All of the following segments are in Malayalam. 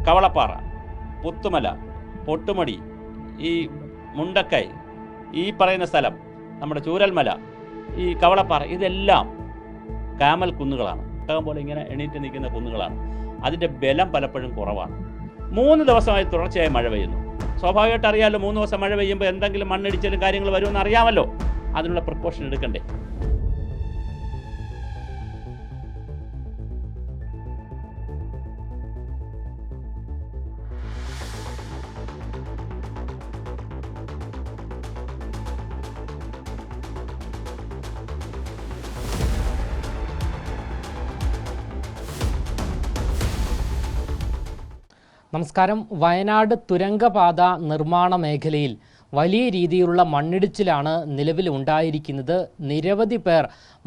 കവളപ്പാറ, പുത്തുമല, പൊട്ടുമടി, ഈ മുണ്ടക്കൈ, ഈ പറയുന്ന സ്ഥലം, നമ്മുടെ ചൂരൽമല, ഈ കവളപ്പാറ, ഇതെല്ലാം കാമൽ കുന്നുകളാണ്. ഒട്ടകം പോലെ ഇങ്ങനെ എണീറ്റ് നിൽക്കുന്ന കുന്നുകളാണ്. അതിൻ്റെ ബലം പലപ്പോഴും കുറവാണ്. 3 ദിവസമായി തുടർച്ചയായി മഴ പെയ്യുന്നു. സ്വാഭാവികമായിട്ട് അറിയാമല്ലോ, 3 ദിവസം മഴ പെയ്യുമ്പോൾ എന്തെങ്കിലും മണ്ണിടിച്ചിലും കാര്യങ്ങൾ വരുമെന്ന് അറിയാമല്ലോ. അതിനുള്ള പ്രിക്കോഷൻ എടുക്കണ്ടേ? നമസ്കാരം. വയനാട് തുരങ്കപാത നിർമ്മാണ മേഖലയിൽ വലിയ രീതിയിലുള്ള മണ്ണിടിച്ചിലാണ് നിലവിൽ ഉണ്ടായിരിക്കുന്നത്. നിരവധി പേർ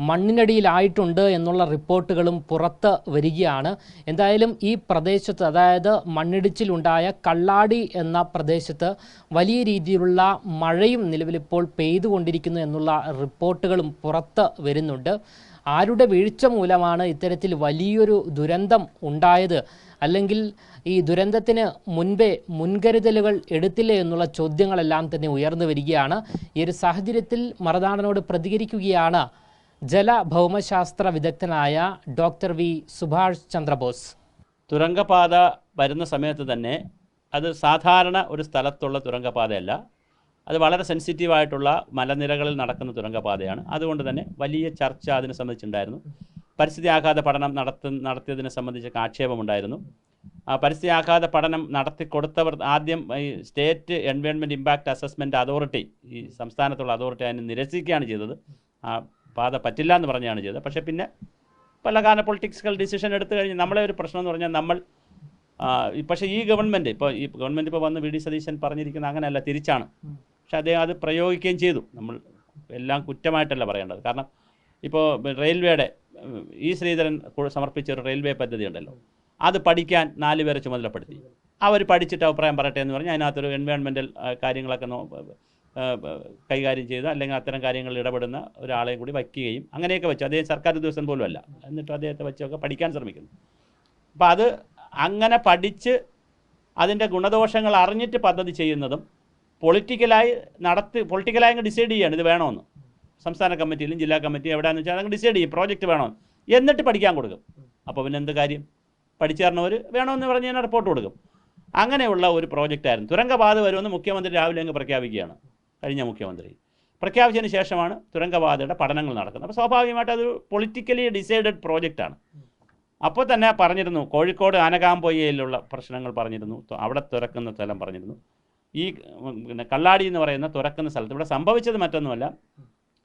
മണ്ണിനടിയിലായിട്ടുണ്ട് എന്നുള്ള റിപ്പോർട്ടുകളും പുറത്ത് വരികയാണ്. എന്തായാലും ഈ പ്രദേശത്ത്, അതായത് മണ്ണിടിച്ചിലുണ്ടായ കള്ളാടി എന്ന പ്രദേശത്ത് വലിയ രീതിയിലുള്ള മഴയും നിലവിലിപ്പോൾ പെയ്തുകൊണ്ടിരിക്കുന്നു എന്നുള്ള റിപ്പോർട്ടുകളും പുറത്ത് വരുന്നുണ്ട്. ആരുടെ വീഴ്ച മൂലമാണ് ഇത്തരത്തിൽ വലിയൊരു ദുരന്തം ഉണ്ടായത്, അല്ലെങ്കിൽ ഈ ദുരന്തത്തിന് മുൻപേ മുൻകരുതലുകൾ എടുത്തില്ലേ എന്നുള്ള ചോദ്യങ്ങളെല്ലാം തന്നെ ഉയർന്നു വരികയാണ്. ഈ ഒരു സാഹചര്യത്തിൽ മറുനാടനോട് പ്രതികരിക്കുകയാണ് ജലഭൗമശാസ്ത്ര വിദഗ്ധനായ ഡോക്ടർ വി സുഭാഷ് ചന്ദ്രബോസ്. തുരങ്കപാത വരുന്ന സമയത്ത് തന്നെ അത് സാധാരണ ഒരു സ്ഥലത്തുള്ള തുരങ്കപാതയല്ല. അത് വളരെ സെൻസിറ്റീവായിട്ടുള്ള മലനിരകളിൽ നടക്കുന്ന തുരങ്കപാതയാണ്. അതുകൊണ്ട് തന്നെ വലിയ ചർച്ച അതിനെ സംബന്ധിച്ചുണ്ടായിരുന്നു. പരിസ്ഥിതി ആഘാത പഠനം നടത്തിയതിനെ സംബന്ധിച്ച് ആക്ഷേപമുണ്ടായിരുന്നു. പരിസ്ഥിതി ആഘാത പഠനം നടത്തിക്കൊടുത്തവർ ആദ്യം ഈ state environment impact assessment authority, ഈ സംസ്ഥാനത്തുള്ള അതോറിറ്റി അതിനെ നിരസിക്കുകയാണ് ചെയ്തത്. ആ പാത പറ്റില്ല എന്ന് പറഞ്ഞാണ് ചെയ്തത്. പക്ഷേ പിന്നെ പല കാല പൊളിറ്റിക്സിക്കൽ ഡിസിഷൻ എടുത്തു കഴിഞ്ഞ് നമ്മളെ ഒരു പ്രശ്നം എന്ന് പറഞ്ഞാൽ നമ്മൾ പക്ഷേ ഈ ഗവൺമെൻറ് ഇപ്പോൾ വന്ന് വി ഡി സതീശൻ പറഞ്ഞിരിക്കുന്നത് അങ്ങനെയല്ല, തിരിച്ചാണ്. പക്ഷെ അദ്ദേഹം അത് പ്രയോഗിക്കുകയും ചെയ്തു. നമ്മൾ എല്ലാം കുറ്റമായിട്ടല്ല പറയേണ്ടത്. കാരണം ഇപ്പോൾ റെയിൽവേയുടെ ഈ ശ്രീധരൻ സമർപ്പിച്ച ഒരു റെയിൽവേ പദ്ധതി ഉണ്ടല്ലോ, അത് പഠിക്കാൻ 4 പേരെ ചുമതലപ്പെടുത്തി. അവർ പഠിച്ചിട്ട് അഭിപ്രായം പറയട്ടെ എന്ന് പറഞ്ഞ് അതിനകത്തൊരു എൻവയോൺമെൻറ്റൽ കാര്യങ്ങളൊക്കെ കൈകാര്യം ചെയ്ത് അല്ലെങ്കിൽ അത്തരം കാര്യങ്ങളിൽ ഇടപെടുന്ന ഒരാളെയും കൂടി വയ്ക്കുകയും അങ്ങനെയൊക്കെ വെച്ചു. അദ്ദേഹം സർക്കാർ ഉദ്യോഗസ്ഥൻ പോലും അല്ല, എന്നിട്ട് അദ്ദേഹത്തെ വെച്ചൊക്കെ പഠിക്കാൻ ശ്രമിക്കുന്നു. അപ്പോൾ അത് അങ്ങനെ പഠിച്ച് അതിൻ്റെ ഗുണദോഷങ്ങൾ അറിഞ്ഞിട്ട് പദ്ധതി ചെയ്യുന്നതും പൊളിറ്റിക്കലായി അങ്ങ് ഡിസൈഡ് ചെയ്യുകയാണ് ഇത് വേണമെന്ന്. സംസ്ഥാന കമ്മിറ്റിയിലും ജില്ലാ കമ്മിറ്റിയും എവിടെയാണെന്ന് വെച്ചാൽ അതങ്ങ് ഡിസൈഡ് ചെയ്യും പ്രോജക്റ്റ് വേണമെന്ന്, എന്നിട്ട് പഠിക്കാൻ കൊടുക്കും. അപ്പോൾ പിന്നെ എന്ത് കാര്യം? പഠിച്ചു തരണവർ വേണമെന്ന് പറഞ്ഞ് കഴിഞ്ഞാൽ റിപ്പോർട്ട് കൊടുക്കും. അങ്ങനെയുള്ള ഒരു പ്രോജക്റ്റായിരുന്നു. തുരങ്കപാത വരുമെന്ന് മുഖ്യമന്ത്രി രാവിലെ അങ്ങ് പ്രഖ്യാപിക്കുകയാണ്. കഴിഞ്ഞ മുഖ്യമന്ത്രി പ്രഖ്യാപിച്ചതിന് ശേഷമാണ് തുരങ്കപാതയുടെ പഠനങ്ങൾ നടക്കുന്നത്. അപ്പോൾ സ്വാഭാവികമായിട്ട് അത് പൊളിറ്റിക്കലി ഡിസൈഡഡ് പ്രോജക്റ്റാണ്. അപ്പോൾ തന്നെ പറഞ്ഞിരുന്നു, കോഴിക്കോട് ആനകാംപൊയ്യയിലുള്ള പ്രശ്നങ്ങൾ പറഞ്ഞിരുന്നു, അവിടെ തുറക്കുന്ന സ്ഥലം പറഞ്ഞിരുന്നു. ഈ പിന്നെ കള്ളാടി എന്ന് പറയുന്ന തുറക്കുന്ന സ്ഥലത്ത് ഇവിടെ സംഭവിച്ചത് മറ്റൊന്നുമല്ല,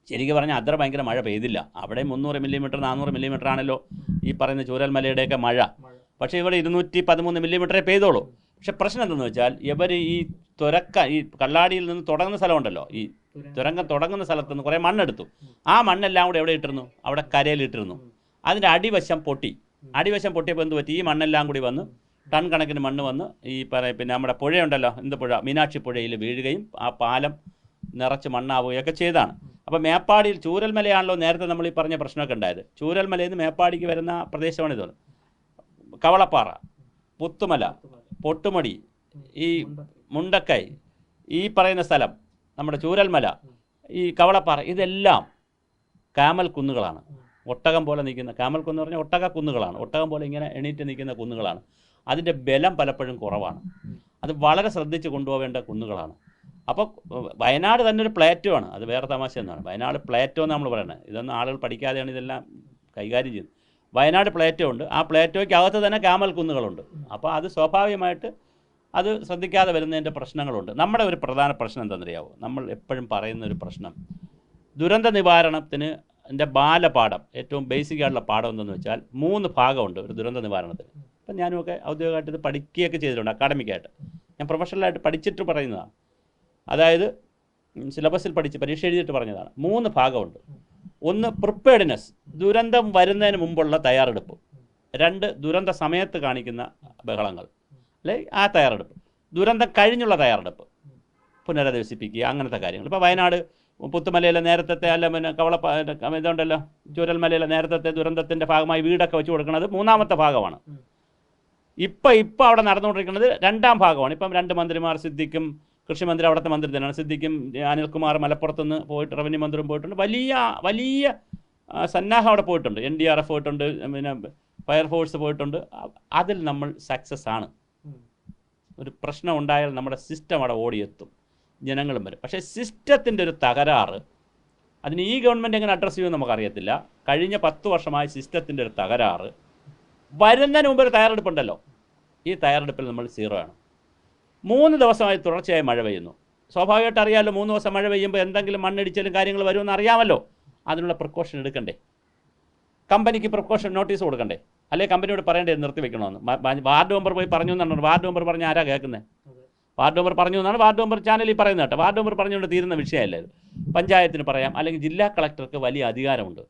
ശരിക്കും പറഞ്ഞാൽ അത്ര ഭയങ്കര മഴ പെയ്തില്ല. അവിടെ 300 മില്ലിമീറ്റർ 400 മില്ലിമീറ്റർ ആണല്ലോ ഈ പറയുന്ന ചൂരൽമലയുടെയൊക്കെ മഴ. പക്ഷേ ഇവിടെ 213 മില്ലിമീറ്ററേ പെയ്തോളൂ. പക്ഷെ പ്രശ്നം എന്തെന്ന് വെച്ചാൽ ഇവർ ഈ കള്ളാടിയിൽ നിന്ന് തുടങ്ങുന്ന സ്ഥലമുണ്ടല്ലോ, ഈ തുരങ്കം തുടങ്ങുന്ന സ്ഥലത്ത് നിന്ന് കുറേ മണ്ണെടുത്തു. ആ മണ്ണെല്ലാം കൂടെ എവിടെ ഇട്ടിരുന്നു? അവിടെ കരയിലിട്ടിരുന്നു. അതിൻ്റെ അടിവശം പൊട്ടിയപ്പോൾ എന്ത് പറ്റി? ഈ മണ്ണെല്ലാം കൂടി വന്ന് ടൺ കണക്കിന് മണ്ണ് വന്ന് ഈ പിന്നെ നമ്മുടെ പുഴയുണ്ടല്ലോ, എന്ത് പുഴ, മീനാക്ഷി പുഴയിൽ വീഴുകയും ആ പാലം നിറച്ച് മണ്ണാവുകയൊക്കെ ചെയ്താണ്. അപ്പോൾ മേപ്പാടിയിൽ ചൂരൽമലയാണല്ലോ നേരത്തെ നമ്മൾ ഈ പറഞ്ഞ പ്രശ്നമൊക്കെ ഉണ്ടായത്. ചൂരൽമലയിൽ നിന്ന് മേപ്പാടിക്ക് വരുന്ന പ്രദേശമാണിത്. കവളപ്പാറ, പുത്തുമല, പൊട്ടുമടി, ഈ മുണ്ടക്കൈ, ഈ പറയുന്ന സ്ഥലം, നമ്മുടെ ചൂരൽമല, ഈ കവളപ്പാറ, ഇതെല്ലാം കാമൽ കുന്നുകളാണ്. ഒട്ടകം പോലെ നിൽക്കുന്ന, കാമൽ കുന്ന് പറഞ്ഞാൽ ഒട്ടക കുന്നുകളാണ്. ഒട്ടകം പോലെ ഇങ്ങനെ എണീറ്റ് നിൽക്കുന്ന കുന്നുകളാണ്. അതിൻ്റെ ബലം പലപ്പോഴും കുറവാണ്. അത് വളരെ ശ്രദ്ധിച്ച് കൊണ്ടുപോകേണ്ട കുന്നുകളാണ്. അപ്പോൾ വയനാട് തന്നെ ഒരു പ്ലേറ്റോ ആണ്. അത് വേറെ തമാശ എന്നാണ്. വയനാട് പ്ലേറ്റോ എന്ന് നമ്മൾ പറയുന്നത്. ഇതൊന്നും ആളുകൾ പഠിക്കാതെയാണ് ഇതെല്ലാം കൈകാര്യം ചെയ്യുന്നത്. വയനാട് പ്ലേറ്റോ ഉണ്ട്. ആ പ്ലേറ്റോയ്ക്ക് അകത്ത് തന്നെ കാമൽ കുന്നുകളുണ്ട്. അപ്പോൾ അത് സ്വാഭാവികമായിട്ട് അത് ശ്രദ്ധിക്കാതെ വരുന്നതിൻ്റെ പ്രശ്നങ്ങളുണ്ട്. നമ്മുടെ ഒരു പ്രധാന പ്രശ്നം എന്താണെന്നറിയാമോ? നമ്മൾ എപ്പോഴും പറയുന്നൊരു പ്രശ്നം, ദുരന്ത നിവാരണത്തിന് ബാലപാഠം, ഏറ്റവും ബേസിക് ആയിട്ടുള്ള പാഠം എന്തെന്ന് വെച്ചാൽ 3 ഭാഗമുണ്ട് ഒരു ദുരന്ത നിവാരണത്തിന്. അപ്പം ഞാനുമൊക്കെ ഔദ്യോഗികമായിട്ട് ഇത് പഠിക്കുകയൊക്കെ ചെയ്തിട്ടുണ്ട്, അക്കാഡമിക്കായിട്ട്. ഞാൻ പ്രൊഫഷണലായിട്ട് പഠിച്ചിട്ട് പറയുന്നതാണ്. അതായത് സിലബസിൽ പഠിച്ച് പരീക്ഷ എഴുതിയിട്ട് പറഞ്ഞതാണ്. 3 ഭാഗമുണ്ട്. 1 പ്രിപ്പയർഡ്നെസ്, ദുരന്തം വരുന്നതിന് മുമ്പുള്ള തയ്യാറെടുപ്പ്. 2 ദുരന്ത സമയത്ത് കാണിക്കുന്ന ബഹളങ്ങൾ, അല്ലെ ആ തയ്യാറെടുപ്പ്. ദുരന്തം കഴിഞ്ഞുള്ള തയ്യാറെടുപ്പ്, പുനരധിവസിപ്പിക്കുക, അങ്ങനത്തെ കാര്യങ്ങൾ. ഇപ്പോൾ വയനാട് പുത്തുമലയിലെ നേരത്തെ അല്ല പിന്നെ ഇതുണ്ടല്ലോ ചൂരൽമലയിലെ നേരത്തെ ദുരന്തത്തിൻ്റെ ഭാഗമായി വീടൊക്കെ വെച്ച് കൊടുക്കുന്നത് 3ാമത്തെ ഭാഗമാണ്. ഇപ്പം അവിടെ നടന്നുകൊണ്ടിരിക്കുന്നത് രണ്ടാം ഭാഗമാണ്. ഇപ്പം 2 മന്ത്രിമാർ, സിദ്ദിഖും കൃഷിമന്ത്രി അവിടുത്തെ മന്ത്രി തന്നെയാണ്, സിദ്ദിഖും അനിൽകുമാർ മലപ്പുറത്തുനിന്ന് പോയിട്ട് റവന്യൂ മന്ത്രിയും പോയിട്ടുണ്ട്. വലിയ സന്നാഹം അവിടെ പോയിട്ടുണ്ട്. NDRF പോയിട്ടുണ്ട്, പിന്നെ ഫയർഫോഴ്സ് പോയിട്ടുണ്ട്. അതിൽ നമ്മൾ സക്സസ് ആണ്. ഒരു പ്രശ്നം ഉണ്ടായാൽ നമ്മുടെ സിസ്റ്റം അവിടെ ഓടിയെത്തും, ജനങ്ങളും വരും. പക്ഷേ സിസ്റ്റത്തിൻ്റെ ഒരു തകരാറ്, അതിന് ഈ ഗവൺമെൻറ് എങ്ങനെ അഡ്രസ്സ് ചെയ്യുമെന്ന് നമുക്കറിയത്തില്ല. കഴിഞ്ഞ 10 വർഷമായി സിസ്റ്റത്തിൻ്റെ ഒരു തകരാറ്. വരുന്നതിന് മുമ്പ് ഒരു തയ്യാറെടുപ്പുണ്ടല്ലോ, ഈ തയ്യാറെടുപ്പിൽ നമ്മൾ 0 ആണ്. 3 ദിവസമായി തുടർച്ചയായി മഴ പെയ്യുന്നു. സ്വാഭാവികമായിട്ട് അറിയാമല്ലോ, 3 ദിവസം മഴ പെയ്യുമ്പോൾ എന്തെങ്കിലും മണ്ണിടിച്ചാലും കാര്യങ്ങൾ വരുമെന്ന് അറിയാമല്ലോ. അതിനുള്ള പ്രിക്കോഷൻ എടുക്കണ്ടേ? കമ്പനിക്ക് പ്രിക്കോഷൻ നോട്ടീസ് കൊടുക്കണ്ടേ? അല്ലെങ്കിൽ കമ്പനിയോട് പറയേണ്ടേ നിർത്തി വെക്കണമെന്ന്? വാർഡ് മെമ്പർ പോയി പറഞ്ഞു എന്നാണ്. വാർഡ് മെമ്പർ പറഞ്ഞ ആരാ കേൾക്കുന്നത്? വാർഡ് മെമ്പർ പറഞ്ഞു എന്നാണ് വാർഡ് മെമ്പർ ചാനലിൽ പറയുന്നത് കേട്ടോ. വാർഡ് മെമ്പർ പറഞ്ഞുകൊണ്ട് തീരുന്ന വിഷയമല്ലേ ഇത്. പഞ്ചായത്തിന് പറയാം, അല്ലെങ്കിൽ ജില്ലാ കളക്ടർക്ക് വലിയ അധികാരമുണ്ട്.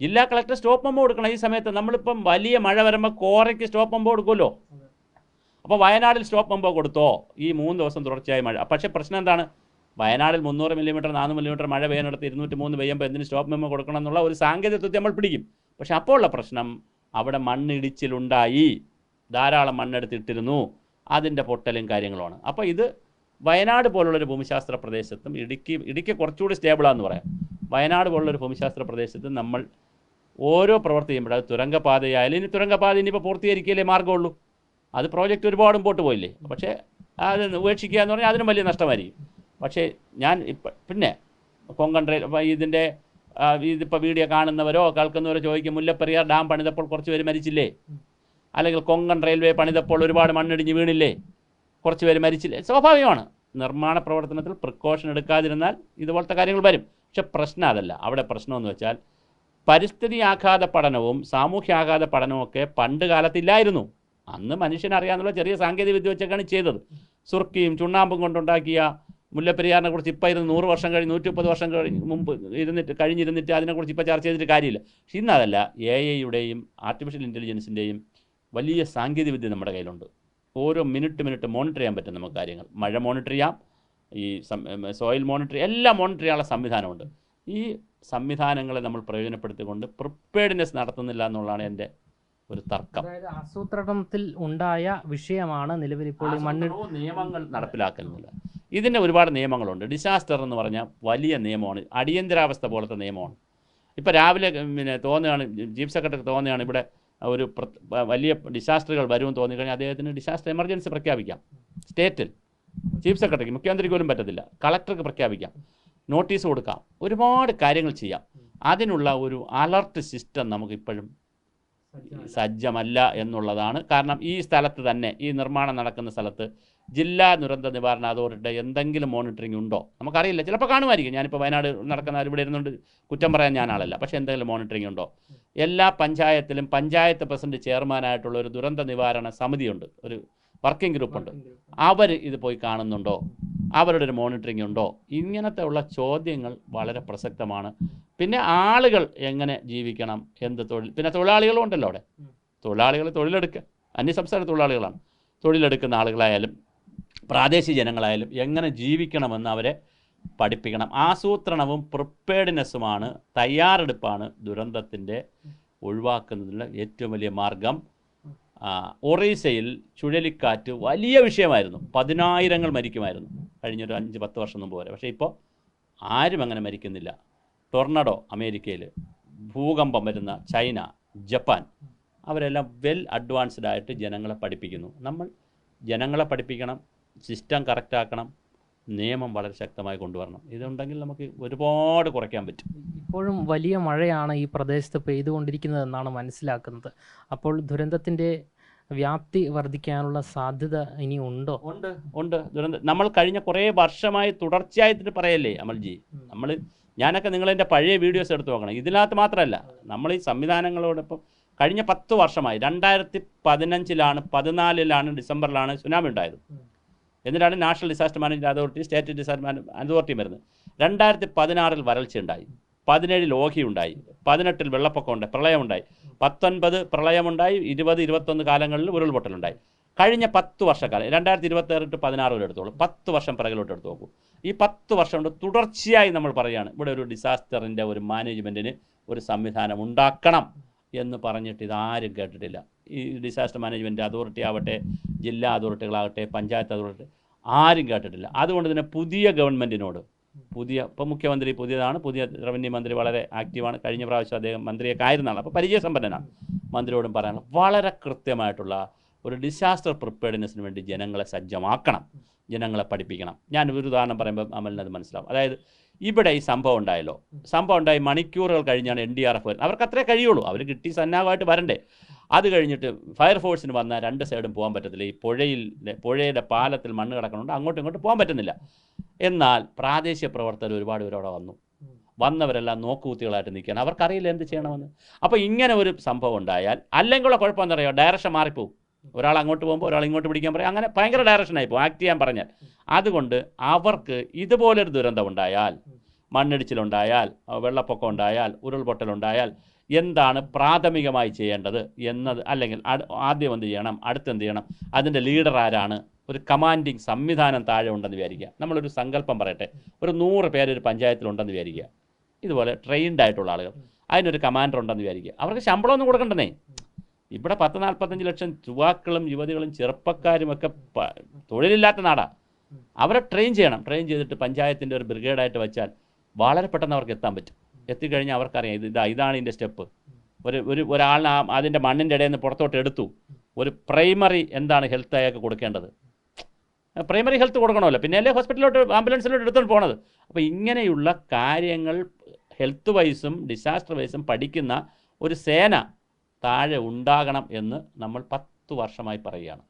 ജില്ലാ കളക്ടർ സ്റ്റോപ്പ് മെമ്പോ കൊടുക്കണം. ഈ സമയത്ത് നമ്മളിപ്പം വലിയ മഴ വരുമ്പോൾ കോറയ്ക്ക് സ്റ്റോപ്പ് മെമ്പോ കൊടുക്കുമല്ലോ. അപ്പോൾ വയനാടിൽ സ്റ്റോപ്പ് മെമ്പോ കൊടുത്തോ ഈ 3 ദിവസം തുടർച്ചയായി മഴ? പക്ഷേ പ്രശ്നം എന്താണ്? വയനാടിൽ 300 മില്ലിമീറ്റർ 400 മില്ലിമീറ്റർ മഴ പെയ്യുന്നിടത്ത് 203 പെയ്യുമ്പോൾ എന്തിന് സ്റ്റോപ്പ് മെമ്പോ കൊടുക്കണം എന്നുള്ള ഒരു സാങ്കേതികത്വത്തെ നമ്മൾ പിടിക്കും. പക്ഷേ അപ്പോൾ ഉള്ള പ്രശ്നം, അവിടെ മണ്ണിടിച്ചിലുണ്ടായി, ധാരാളം മണ്ണെടുത്തിട്ടിരുന്നു, അതിൻ്റെ പൊട്ടലും കാര്യങ്ങളുമാണ്. അപ്പോൾ ഇത് വയനാട് പോലുള്ളൊരു ഭൂമിശാസ്ത്ര പ്രദേശത്തും, ഇടുക്കി കുറച്ചുകൂടി സ്റ്റേബിളാന്ന് പറയാം. വയനാട് പോലുള്ളൊരു ഭൂമിശാസ്ത്ര പ്രദേശത്തും നമ്മൾ ഓരോ പ്രവൃത്തി ചെയ്യുമ്പോൾ, അത് തുരങ്കപാതയായാലും, ഇനി തുരങ്കപാത ഇനിയിപ്പോൾ പൂർത്തീകരിക്കലേ മാർഗ്ഗമുള്ളൂ. അത് പ്രോജക്റ്റ് ഒരുപാട് മുമ്പോട്ട് പോയില്ലേ. പക്ഷേ അത് ഉപേക്ഷിക്കുക എന്ന് പറഞ്ഞാൽ അതിനും വലിയ നഷ്ടമായിരിക്കും. പക്ഷേ ഞാൻ പിന്നെ കൊങ്കൺ റെയിൽ ഇതിപ്പോൾ വീഡിയോ കാണുന്നവരോ കേൾക്കുന്നവരോ ചോദിക്കും, മുല്ലപ്പെരിയാർ ഡാം പണിതപ്പോൾ കുറച്ച് പേര് മരിച്ചില്ലേ? അല്ലെങ്കിൽ കൊങ്കൺ റെയിൽവേ പണിതപ്പോൾ ഒരുപാട് മണ്ണിടിഞ്ഞ് വീണില്ലേ? കുറച്ച് പേര് മരിച്ചില്ലേ? സ്വാഭാവികമാണ്. നിർമ്മാണ പ്രവർത്തനത്തിൽ പ്രിക്കോഷൻ എടുക്കാതിരുന്നാൽ ഇതുപോലത്തെ കാര്യങ്ങൾ വരും. പക്ഷെ പ്രശ്നം അതല്ല. അവിടെ പ്രശ്നമെന്ന് വെച്ചാൽ പരിസ്ഥിതി ആഘാത പഠനവും സാമൂഹ്യാഘാത പഠനവും ഒക്കെ പണ്ട് കാലത്തില്ലായിരുന്നു. അന്ന് മനുഷ്യനറിയാന്നുള്ള ചെറിയ സാങ്കേതിക വിദ്യ വെച്ചൊക്കെയാണ് ചെയ്തത്. സുർക്കിയും ചുണ്ണാമ്പും കൊണ്ടുണ്ടാക്കിയ മുല്ലപ്പെരിയാറിനെ കുറിച്ച് ഇപ്പോൾ 100 വർഷം കഴിഞ്ഞ് 130 വർഷം മുമ്പ് കഴിഞ്ഞിരുന്നിട്ട് അതിനെക്കുറിച്ച് ഇപ്പോൾ ചർച്ച ചെയ്തിട്ട് കാര്യമില്ല. പക്ഷെ ഇന്നതല്ല. AI-യുടെയും ആർട്ടിഫിഷ്യൽ ഇൻ്റലിജൻസിൻ്റെയും വലിയ സാങ്കേതിക വിദ്യ നമ്മുടെ കയ്യിലുണ്ട്. ഓരോ മിനിറ്റ് മോണിറ്റർ ചെയ്യാൻ പറ്റും നമുക്ക് കാര്യങ്ങൾ. മഴ മോണിറ്റർ ചെയ്യാം, ഈ സോയിൽ മോണിറ്റർ, എല്ലാം മോണിറ്റർ ചെയ്യാനുള്ള സംവിധാനമുണ്ട്. ഈ സംവിധാനങ്ങളെ നമ്മൾ പ്രയോജനപ്പെടുത്തിക്കൊണ്ട് പ്രിപ്പയർഡ്നെസ് നടത്തുന്നില്ല എന്നുള്ളതാണ് എൻ്റെ ഒരു തർക്കം. അതായത് ആസൂത്രണത്തിൽ ഉണ്ടായ വിഷയമാണ് നിലവിൽ ഇപ്പോൾ നിയമങ്ങൾ നടപ്പിലാക്കുന്നില്ല. ഇതിൻ്റെ ഒരുപാട് നിയമങ്ങളുണ്ട്. ഡിസാസ്റ്റർ എന്ന് പറഞ്ഞാൽ വലിയ നിയമമാണ്, അടിയന്തരാവസ്ഥ പോലത്തെ നിയമമാണ്. ഇപ്പോൾ രാവിലെ പിന്നെ തോന്നുകയാണ്, ചീഫ് സെക്രട്ടറി തോന്നുകയാണ് ഇവിടെ ഒരു വലിയ ഡിസാസ്റ്ററുകൾ വരുമെന്ന് തോന്നിക്കഴിഞ്ഞാൽ അദ്ദേഹത്തിന് ഡിസാസ്റ്റർ എമർജൻസി പ്രഖ്യാപിക്കാം. സ്റ്റേറ്റിൽ ചീഫ് സെക്രട്ടറിക്ക്, മുഖ്യമന്ത്രിക്ക് പോലും പറ്റത്തില്ല, കളക്ടർക്ക് പ്രഖ്യാപിക്കാം, നോട്ടീസ് കൊടുക്കാം, ഒരുപാട് കാര്യങ്ങൾ ചെയ്യാം. അതിനുള്ള ഒരു അലർട്ട് സിസ്റ്റം നമുക്കിപ്പോഴും സജ്ജമല്ല എന്നുള്ളതാണ്. കാരണം ഈ സ്ഥലത്ത് തന്നെ, ഈ നിർമ്മാണം നടക്കുന്ന സ്ഥലത്ത് ജില്ലാ ദുരന്ത നിവാരണ അതോറിറ്റിയുടെ എന്തെങ്കിലും മോണിറ്ററിംഗ് ഉണ്ടോ നമുക്കറിയില്ല. ചിലപ്പോൾ കാണുമായിരിക്കും. ഞാനിപ്പോൾ വയനാട് നടക്കുന്ന ഇവിടെ ഇരുന്നുകൊണ്ട് കുറ്റം പറയാൻ ഞാനാളല്ല. പക്ഷേ എന്തെങ്കിലും മോണിറ്ററിംഗ് ഉണ്ടോ? എല്ലാ പഞ്ചായത്തിലും പഞ്ചായത്ത് പ്രസിഡന്റ് ചെയർമാനായിട്ടുള്ള ഒരു ദുരന്ത നിവാരണ സമിതിയുണ്ട്, ഒരു വർക്കിംഗ് ഗ്രൂപ്പുണ്ട്. അവർ ഇത് പോയി കാണുന്നുണ്ടോ? അവരുടെ ഒരു മോണിറ്ററിംഗ് ഉണ്ടോ? ഇങ്ങനത്തെ ഉള്ള ചോദ്യങ്ങൾ വളരെ പ്രസക്തമാണ്. പിന്നെ ആളുകൾ എങ്ങനെ ജീവിക്കണം, എന്ത് തൊഴിൽ, പിന്നെ തൊഴിലാളികളും ഉണ്ടല്ലോ അവിടെ. തൊഴിലാളികൾ തൊഴിലെടുക്കുക, അന്യസംസ്ഥാന തൊഴിലാളികളാണ്. തൊഴിലെടുക്കുന്ന ആളുകളായാലും പ്രാദേശിക ജനങ്ങളായാലും എങ്ങനെ ജീവിക്കണമെന്ന് അവരെ പഠിപ്പിക്കണം. ആസൂത്രണവും പ്രിപ്പയർഡ്നെസ്സുമാണ്, തയ്യാറെടുപ്പാണ് ദുരന്തത്തിൻ്റെ ഒഴിവാക്കുന്നതിനുള്ള ഏറ്റവും വലിയ മാർഗം. ഒറീസയിൽ ചുഴലിക്കാറ്റ് വലിയ വിഷയമായിരുന്നു. 10,000 മരിക്കുമായിരുന്നു കഴിഞ്ഞൊരു 5-10 വർഷം മുമ്പ് വരെ. പക്ഷേ ഇപ്പോൾ ആരും അങ്ങനെ മരിക്കുന്നില്ല. ടൊർണഡോ അമേരിക്കയിൽ, ഭൂകമ്പം വരുന്ന ചൈന, ജപ്പാൻ, അവരെല്ലാം വെൽ അഡ്വാൻസ്ഡ് ആയിട്ട് ജനങ്ങളെ പഠിപ്പിക്കുന്നു. നമ്മൾ ജനങ്ങളെ പഠിപ്പിക്കണം, സിസ്റ്റം കറക്റ്റാക്കണം, നിയമം വളരെ ശക്തമായി കൊണ്ടുവരണം. ഇതുണ്ടെങ്കിൽ നമുക്ക് ഒരുപാട് കുറയ്ക്കാൻ പറ്റും. ഇപ്പോഴും വലിയ മഴയാണ് ഈ പ്രദേശത്ത് പെയ്തുകൊണ്ടിരിക്കുന്നതെന്നാണ് മനസ്സിലാക്കുന്നത്. അപ്പോൾ ദുരന്തത്തിൻ്റെ വ്യാപ്തി വർദ്ധിക്കാനുള്ള സാധ്യത ഇനി ഉണ്ടോ? ഉണ്ട്. നമ്മൾ കഴിഞ്ഞ കുറേ വർഷമായി തുടർച്ചയായിട്ട് പറയല്ലേ അമൽജി. ഞാനൊക്കെ നിങ്ങളെൻ്റെ പഴയ വീഡിയോസ് എടുത്ത് നോക്കണം. ഇതിനകത്ത് മാത്രമല്ല, നമ്മൾ ഈ സംവിധാനങ്ങളോടൊപ്പം കഴിഞ്ഞ 10 വർഷമായി 2015-ലാണ് 14-ലാണ് ഡിസംബറിലാണ് സുനാമി ഉണ്ടായത്. എന്നിട്ടാണ് national disaster management authority, state disaster management authority വരുന്നത്. 2016-ൽ വരൾച്ചയുണ്ടായി, 17-ൽ ഓഖി ഉണ്ടായി, 18-ൽ വെള്ളപ്പൊക്കമുണ്ടായി, പ്രളയമുണ്ടായി, 19 പ്രളയമുണ്ടായി, 20-21 കാലങ്ങളിൽ ഉരുൾപൊട്ടലുണ്ടായി. കഴിഞ്ഞ 10 വർഷക്കാലം 2026-16 വരെ എടുത്തോളൂ, 10 വർഷം പിറകിലോട്ട് എടുത്ത് നോക്കൂ. ഈ 10 വർഷം കൊണ്ട് തുടർച്ചയായി നമ്മൾ പറയുകയാണ് ഇവിടെ ഒരു ഡിസാസ്റ്ററിൻ്റെ ഒരു മാനേജ്മെൻറ്റിന് ഒരു സംവിധാനം ഉണ്ടാക്കണം. എന്ന് പറഞ്ഞിട്ട് ഇതാരും കേട്ടിട്ടില്ല. ഈ ഡിസാസ്റ്റർ മാനേജ്മെൻറ്റ് അതോറിറ്റി ആവട്ടെ, ജില്ലാ അതോറിറ്റികളാകട്ടെ, പഞ്ചായത്ത് അതോറിറ്റി ആരും കേട്ടിട്ടില്ല. അതുകൊണ്ട് തന്നെ പുതിയ ഗവൺമെൻറ്റിനോട് ഇപ്പം മുഖ്യമന്ത്രി പുതിയതാണ്, പുതിയ റവന്യൂ മന്ത്രി വളരെ ആക്റ്റീവാണ്, കഴിഞ്ഞ പ്രാവശ്യം അദ്ദേഹം മന്ത്രിയൊക്കെ ആയിരുന്നാണ്, അപ്പോൾ പരിചയസമ്പന്നനാണ്. മന്ത്രിയോടും പറയാനുള്ള വളരെ കൃത്യമായിട്ടുള്ള ഒരു ഡിസാസ്റ്റർ പ്രിപ്പയർഡ്നെസ്സിന് വേണ്ടി ജനങ്ങളെ സജ്ജമാക്കണം, ജനങ്ങളെ പഠിപ്പിക്കണം. ഞാൻ ഒരു ഉദാഹരണം പറയുമ്പോൾ അമലിനത് മനസ്സിലാവും. അതായത് ഇവിടെ ഈ സംഭവം ഉണ്ടായി മണിക്കൂറുകൾ കഴിഞ്ഞാണ് NDRF വരുന്നത്. അവർക്ക് അത്രേ കഴിയുള്ളൂ, അവർ കിട്ടി സന്നാഹമായിട്ട് വരണ്ടേ. അത് കഴിഞ്ഞിട്ട് ഫയർഫോഴ്സിന് വന്നാൽ രണ്ട് സൈഡും പോകാൻ പറ്റത്തില്ല. ഈ പുഴയുടെ പാലത്തിൽ മണ്ണ് കിടക്കണുണ്ട്, അങ്ങോട്ടും ഇങ്ങോട്ടും പോകാൻ പറ്റുന്നില്ല. എന്നാൽ പ്രാദേശിക പ്രവർത്തകർ ഒരുപാട് പേര് അവിടെ വന്നവരെല്ലാം നോക്കുകുത്തികളായിട്ട് നിൽക്കുകയാണ്, അവർക്കറിയില്ല എന്ത് ചെയ്യണമെന്ന്. അപ്പോൾ ഇങ്ങനെ ഒരു സംഭവം ഉണ്ടായാൽ അല്ലെങ്കിൽ കുഴപ്പം എന്താ പറയുക, ഡയറക്ഷൻ മാറിപ്പോവും. ഒരാൾ അങ്ങോട്ട് പോകുമ്പോൾ ഒരാൾ ഇങ്ങോട്ട് പിടിക്കാൻ പറയും, അങ്ങനെ ഭയങ്കര ഡയറക്ഷനായി പോകും ആക്ട് ചെയ്യാൻ പറഞ്ഞാൽ. അതുകൊണ്ട് അവർക്ക് ഇതുപോലൊരു ദുരന്തം ഉണ്ടായാൽ, മണ്ണിടിച്ചിലുണ്ടായാൽ, വെള്ളപ്പൊക്കം ഉണ്ടായാൽ, ഉരുൾപൊട്ടലുണ്ടായാൽ എന്താണ് പ്രാഥമികമായി ചെയ്യേണ്ടത് എന്നത്, അല്ലെങ്കിൽ ആദ്യം എന്ത് ചെയ്യണം, അടുത്തെന്ത് ചെയ്യണം, അതിൻ്റെ ലീഡർ ആരാണ്, ഒരു കമാൻഡിങ് സംവിധാനം താഴെ ഉണ്ടെന്ന് വിചാരിക്കുക. നമ്മളൊരു സങ്കല്പം പറയട്ടെ, ഒരു 100 പേര് ഒരു പഞ്ചായത്തിലുണ്ടെന്ന് വിചാരിക്കുക, ഇതുപോലെ ട്രെയിൻഡ് ആയിട്ടുള്ള ആളുകൾ, അതിനൊരു കമാൻഡർ ഉണ്ടെന്ന് വിചാരിക്കുക. അവർക്ക് ശമ്പളമൊന്നും കൊടുക്കണ്ടേ. ഇവിടെ 10-45 ലക്ഷം യുവാക്കളും യുവതികളും ചെറുപ്പക്കാരുമൊക്കെ തൊഴിലില്ലാത്ത നാടാണ്. അവരെ ട്രെയിൻ ചെയ്യണം. ട്രെയിൻ ചെയ്തിട്ട് പഞ്ചായത്തിൻ്റെ ഒരു ബ്രിഗേഡായിട്ട് വെച്ചാൽ വളരെ പെട്ടെന്ന് അവർക്ക് എത്താൻ പറ്റും. എത്തിക്കഴിഞ്ഞാൽ അവർക്കറിയാം ഇതാണ് ഇതിൻ്റെ സ്റ്റെപ്പ്. ഒരാളിനെ അതിൻ്റെ മണ്ണിൻ്റെ ഇടയിൽ നിന്ന് പുറത്തോട്ട് എടുത്തു, ഒരു പ്രൈമറി എന്താണ് ഹെൽത്ത് അയാൾക്ക് കൊടുക്കേണ്ടത്, പ്രൈമറി ഹെൽത്ത് കൊടുക്കണമല്ലോ, പിന്നെ അല്ലേ ഹോസ്പിറ്റലിലോട്ട് ആംബുലൻസിലോട്ട് എടുത്തുകൊണ്ട് പോണത്. അപ്പോൾ ഇങ്ങനെയുള്ള കാര്യങ്ങൾ ഹെൽത്ത് വൈസും ഡിസാസ്റ്റർ വൈസും പഠിക്കുന്ന ഒരു സേന താഴെ ഉണ്ടാകണം എന്ന് നമ്മൾ 10 വർഷമായി പറയുകയാണ്,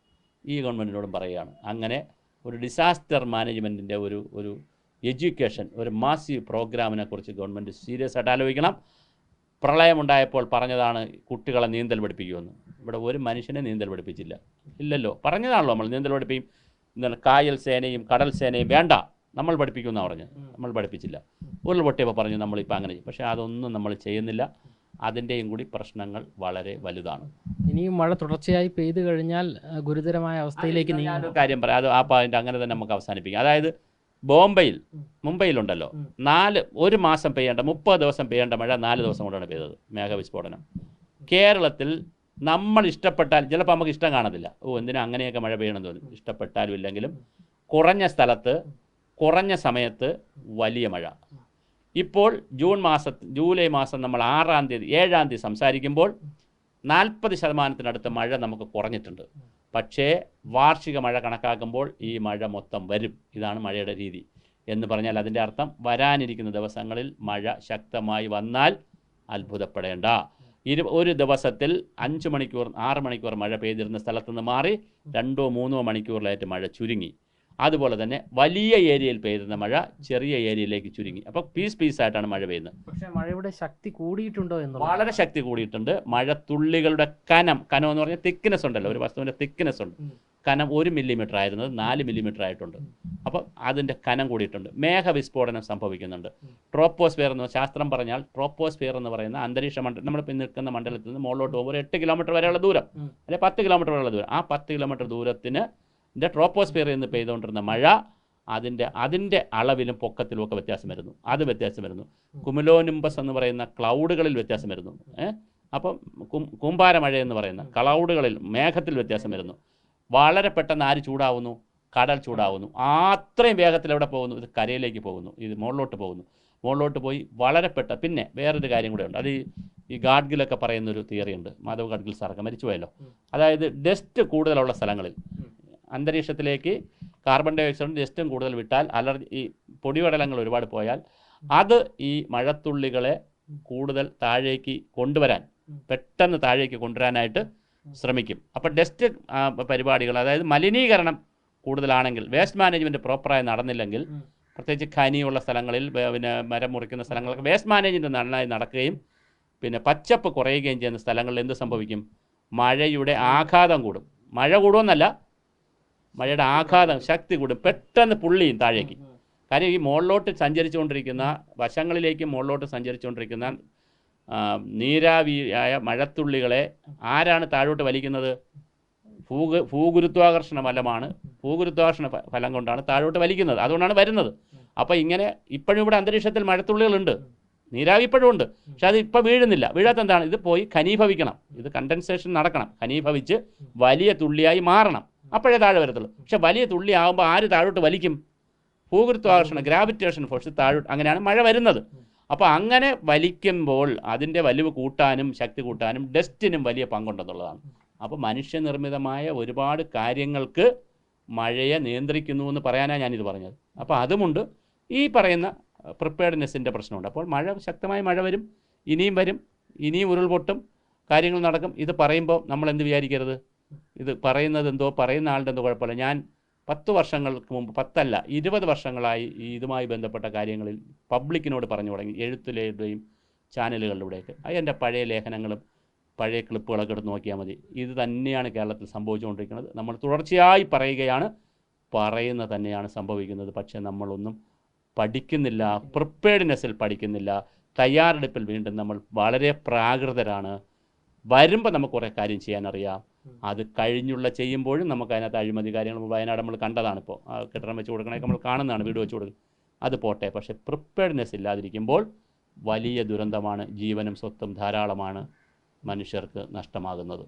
ഈ ഗവൺമെൻറ്റിനോടും പറയുകയാണ്. അങ്ങനെ ഒരു ഡിസാസ്റ്റർ മാനേജ്മെൻറ്റിൻ്റെ ഒരു എഡ്യൂക്കേഷൻ, ഒരു മാസീവ് പ്രോഗ്രാമിനെ കുറിച്ച് ഗവൺമെൻറ് സീരിയസ് ആയിട്ട് ആലോചിക്കണം. പ്രളയമുണ്ടായപ്പോൾ പറഞ്ഞതാണ് കുട്ടികളെ നീന്തൽ പഠിപ്പിക്കുമെന്ന്. ഇവിടെ ഒരു മനുഷ്യനെ നീന്തൽ പഠിപ്പിച്ചില്ല, ഇല്ലല്ലോ. പറഞ്ഞതാണല്ലോ നമ്മൾ നീന്തൽ പഠിപ്പിക്കും, എന്താണ് കായൽ സേനയും കടൽ സേനയും വേണ്ട, നമ്മൾ പഠിപ്പിക്കുമെന്നാണ് പറഞ്ഞത്. നമ്മൾ പഠിപ്പിച്ചില്ല. ഉരുൾപൊട്ടിയപ്പോൾ പറഞ്ഞു നമ്മളിപ്പോൾ അങ്ങനെ ചെയ്യും. പക്ഷേ അതൊന്നും നമ്മൾ ചെയ്യുന്നില്ല. അതിൻ്റെയും കൂടി പ്രശ്നങ്ങൾ വളരെ വലുതാണ്. ഇനിയും മഴ തുടർച്ചയായി പെയ്തു കഴിഞ്ഞാൽ ഗുരുതരമായ അവസ്ഥയിലേക്ക് നീങ്ങാൻ കാര്യം പറയാം. അത് ആ പോയിന്റ് അങ്ങനെ തന്നെ നമുക്ക് അവസാനിപ്പിക്കാം. അതായത് മുംബൈയിലുണ്ടല്ലോ, 1 മാസം പെയ്യേണ്ട 30 ദിവസം പെയ്യേണ്ട മഴ 4 ദിവസം കൊണ്ടാണ് പെയ്തത്, മേഘവിസ്ഫോടനം. കേരളത്തിൽ നമ്മൾ ഇഷ്ടപ്പെട്ടാൽ ചിലപ്പോൾ നമുക്ക് ഇഷ്ടം കാണത്തില്ല, എന്തിനാ അങ്ങനെയൊക്കെ മഴ പെയ്യണമെന്ന് തോന്നും. ഇഷ്ടപ്പെട്ടാലും ഇല്ലെങ്കിലും കുറഞ്ഞ സ്ഥലത്ത് കുറഞ്ഞ സമയത്ത് വലിയ മഴ. ഇപ്പോൾ ജൂലൈ മാസം നമ്മൾ 7-ാം തീയതി സംസാരിക്കുമ്പോൾ 40% മഴ നമുക്ക് കുറഞ്ഞിട്ടുണ്ട്. പക്ഷേ വാർഷിക മഴ കണക്കാക്കുമ്പോൾ ഈ മഴ മൊത്തം വരും. ഇതാണ് മഴയുടെ രീതി എന്ന് പറഞ്ഞാൽ അതിൻ്റെ അർത്ഥം വരാനിരിക്കുന്ന ദിവസങ്ങളിൽ മഴ ശക്തമായി വന്നാൽ അത്ഭുതപ്പെടേണ്ട. ഒരു ദിവസത്തിൽ 5 മണിക്കൂർ 6 മണിക്കൂർ മഴ പെയ്തിരുന്ന സ്ഥലത്തുനിന്ന് മാറി 2-3 മണിക്കൂറിലായിട്ട് മഴ ചുരുങ്ങി. അതുപോലെ തന്നെ വലിയ ഏരിയയിൽ പെയ്യുന്ന മഴ ചെറിയ ഏരിയയിലേക്ക് ചുരുങ്ങി. അപ്പോൾ പീസായിട്ടാണ് മഴ പെയ്യുന്നത്. പക്ഷേ മഴയുടെ ശക്തി കൂടിയിട്ടുണ്ടോ എന്ന്? വളരെ ശക്തി കൂടിയിട്ടുണ്ട്. മഴത്തുള്ളികളുടെ കനം എന്ന് പറഞ്ഞാൽ തിക്നെസ് ഉണ്ടല്ലോ, ഒരു വസ്തുവിൻ്റെ തിക്നെസ് ഉണ്ട്. കനം 1 മില്ലിമീറ്റർ ആയിരുന്നത് 4 മില്ലിമീറ്റർ ആയിട്ടുണ്ട്. അപ്പോൾ അതിൻ്റെ കനം കൂടിയിട്ടുണ്ട്. മേഘവിസ്ഫോടനം സംഭവിക്കുന്നുണ്ട്. ട്രോപ്പോസ്ഫിയർ എന്ന് ശാസ്ത്രം പറഞ്ഞാൽ, ട്രോപ്പോസ്ഫിയർ എന്ന് പറയുന്ന അന്തരീക്ഷ മണ്ഡലം, നമ്മളിപ്പോൾ നിൽക്കുന്ന മണ്ഡലത്തിൽ നിന്ന് മുകളിലോട്ട് പോകുമ്പോൾ 8 കിലോമീറ്റർ വരെയുള്ള ദൂരം, അല്ലെങ്കിൽ 10 കിലോമീറ്റർ വരെയുള്ള ദൂരം, ആ 10 കിലോമീറ്റർ ദൂരത്തിന് ട്രോപ്പോസ്ഫിയറിൽ നിന്ന് പെയ്തുകൊണ്ടിരുന്ന മഴ അതിൻ്റെ അളവിലും പൊക്കത്തിലും ഒക്കെ വ്യത്യാസം വരുന്നു. കുമുലോനിംബസ് എന്ന് പറയുന്ന ക്ലൗഡുകളിൽ വ്യത്യാസം വരുന്നു. അപ്പം കൂമ്പാരമഴ എന്ന് പറയുന്ന ക്ലൗഡുകളിൽ മേഘത്തിൽ വ്യത്യാസം വരുന്നു. വളരെ പെട്ടെന്ന് ആര് ചൂടാവുന്നു? കടൽ ചൂടാവുന്നു. അത്രയും വേഗത്തിൽ എവിടെ പോകുന്നു? ഇത് കരയിലേക്ക് പോകുന്നു, ഇത് മുകളിലോട്ട് പോയി വളരെ പിന്നെ വേറൊരു കാര്യം കൂടെ ഉണ്ട്. അത് ഈ ഗാഡ്ഗിലൊക്കെ പറയുന്നൊരു തിയറി ഉണ്ട്, മാധവ് ഗാഡ്ഗിൽ സാറൊക്കെ മരിച്ചുപോയല്ലോ. അതായത് ഡസ്റ്റ് കൂടുതലുള്ള സ്ഥലങ്ങളിൽ അന്തരീക്ഷത്തിലേക്ക് കാർബൺ ഡൈ ഓക്സൈഡും ഡസ്റ്റും കൂടുതൽ വിട്ടാൽ, ഈ പൊടിപടലങ്ങൾ ഒരുപാട് പോയാൽ അത് ഈ മഴത്തുള്ളികളെ കൂടുതൽ താഴേക്ക് കൊണ്ടുവരാൻ, പെട്ടെന്ന് താഴേക്ക് കൊണ്ടുവരാനായിട്ട് ശ്രമിക്കും. അപ്പോൾ ഡസ്റ്റ് പരിപാടികൾ, അതായത് മലിനീകരണം കൂടുതലാണെങ്കിൽ, വേസ്റ്റ് മാനേജ്മെൻറ്റ് പ്രോപ്പറായി നടന്നില്ലെങ്കിൽ, പ്രത്യേകിച്ച് ഖനിയുള്ള സ്ഥലങ്ങളിൽ, പിന്നെ മരം മുറിക്കുന്ന സ്ഥലങ്ങളൊക്കെ വേസ്റ്റ് മാനേജ്മെൻറ്റ് നന്നായി നടക്കുകയും പിന്നെ പച്ചപ്പ് കുറയുകയും ചെയ്യുന്ന സ്ഥലങ്ങളിൽ എന്ത് സംഭവിക്കും? മഴയുടെ ആഘാതം കൂടും. മഴ കൂടുമെന്നല്ല, മഴയുടെ ആഘാതം ശക്തി കൂടും, പെട്ടെന്ന് പുള്ളിയും താഴേക്ക്. കാര്യം ഈ മുകളിലോട്ട് സഞ്ചരിച്ചുകൊണ്ടിരിക്കുന്ന, വശങ്ങളിലേക്ക് മുകളിലോട്ട് സഞ്ചരിച്ചുകൊണ്ടിരിക്കുന്ന നീരാവിയായ മഴത്തുള്ളികളെ ആരാണ് താഴോട്ട് വലിക്കുന്നത്? ഭൂഗുരുത്വാകർഷണ ഫലമാണ്. ഭൂഗുരുത്വാകർഷണ ഫലം കൊണ്ടാണ് താഴോട്ട് വലിക്കുന്നത്, അതുകൊണ്ടാണ് വരുന്നത്. അപ്പോൾ ഇങ്ങനെ ഇപ്പോഴും ഇവിടെ അന്തരീക്ഷത്തിൽ മഴത്തുള്ളികളുണ്ട്, നീരാവി ഇപ്പോഴും ഉണ്ട്, പക്ഷെ അത് ഇപ്പോൾ വീഴുന്നില്ല. വീഴാത്ത എന്താണ്? ഇത് പോയി ഘനീഭവിക്കണം, ഇത് കണ്ടൻസേഷൻ നടക്കണം, ഘനീഭവിച്ച് വലിയ തുള്ളിയായി മാറണം, അപ്പോഴേ താഴെ വരത്തുള്ളൂ. പക്ഷെ വലിയ തുള്ളി ആകുമ്പോൾ ആര് താഴോട്ട് വലിക്കും? ഭൂഗുരുത്വാകർഷണം, ഗ്രാവിറ്റേഷൻ ഫോഴ്സ് താഴോട്ട്, അങ്ങനെയാണ് മഴ വരുന്നത്. അപ്പോൾ അങ്ങനെ വലിക്കുമ്പോൾ അതിൻ്റെ വലിവ് കൂട്ടാനും ശക്തി കൂട്ടാനും ഡസ്റ്റിനും വലിയ പങ്കുണ്ടെന്നുള്ളതാണ്. അപ്പോൾ മനുഷ്യനിർമ്മിതമായ ഒരുപാട് കാര്യങ്ങൾക്ക് മഴയെ നിയന്ത്രിക്കുന്നു എന്ന് പറയാനാണ് ഞാനിത് പറഞ്ഞത്. അപ്പോൾ അതുമുണ്ട്, ഈ പറയുന്ന പ്രിപ്പയർഡ്നെസ്സിൻ്റെ പ്രശ്നമുണ്ട്. അപ്പോൾ ശക്തമായ മഴ വരും, ഇനിയും വരും, ഇനിയും ഉരുൾപൊട്ടും, കാര്യങ്ങൾ നടക്കും. ഇത് പറയുമ്പോൾ നമ്മൾ എന്ത് വിചാരിക്കരുത്, ഇത് പറയുന്നത് എന്തോ പറയുന്ന ആളുടെ എന്തോ കുഴപ്പമില്ല. ഞാൻ 10 വർഷങ്ങൾക്ക് മുമ്പ്, 10 അല്ല 20 വർഷങ്ങളായി ഇതുമായി ബന്ധപ്പെട്ട കാര്യങ്ങളിൽ പബ്ലിക്കിനോട് പറഞ്ഞു തുടങ്ങി, എഴുത്തിലൂടെയും ചാനലുകളിലൂടെയൊക്കെ. എൻ്റെ പഴയ ലേഖനങ്ങളും പഴയ ക്ലിപ്പുകളൊക്കെ എടുത്ത് നോക്കിയാൽ മതി. ഇത് തന്നെയാണ് കേരളത്തിൽ സംഭവിച്ചുകൊണ്ടിരിക്കുന്നത്. നമ്മൾ തുടർച്ചയായി പറയുകയാണ്, പറയുന്നത് തന്നെയാണ് സംഭവിക്കുന്നത്. പക്ഷേ നമ്മളൊന്നും പഠിക്കുന്നില്ല, പ്രിപ്പയർഡ്നെസ്സിൽ പഠിക്കുന്നില്ല, തയ്യാറെടുപ്പിൽ വീണ്ടും നമ്മൾ വളരെ പ്രാകൃതരാണ്. വരുമ്പോൾ നമുക്ക് കുറേ കാര്യം ചെയ്യാനറിയാം, അത് കഴിഞ്ഞുള്ള ചെയ്യുമ്പോഴും നമുക്ക് അതിനകത്ത് അഴിമതി കാര്യങ്ങൾ വയനാട് നമ്മൾ കണ്ടതാണിപ്പോൾ. കെട്ടിടം വെച്ച് കൊടുക്കണമൊക്കെ നമ്മൾ കാണുന്നതാണ്, വീട് വെച്ച് കൊടുക്കുന്നത്, അത് പോട്ടെ. പക്ഷേ പ്രിപ്പയർഡ്നെസ് ഇല്ലാതിരിക്കുമ്പോൾ വലിയ ദുരന്തമാണ്, ജീവനും സ്വത്തും ധാരാളമാണ് മനുഷ്യർക്ക് നഷ്ടമാകുന്നത്.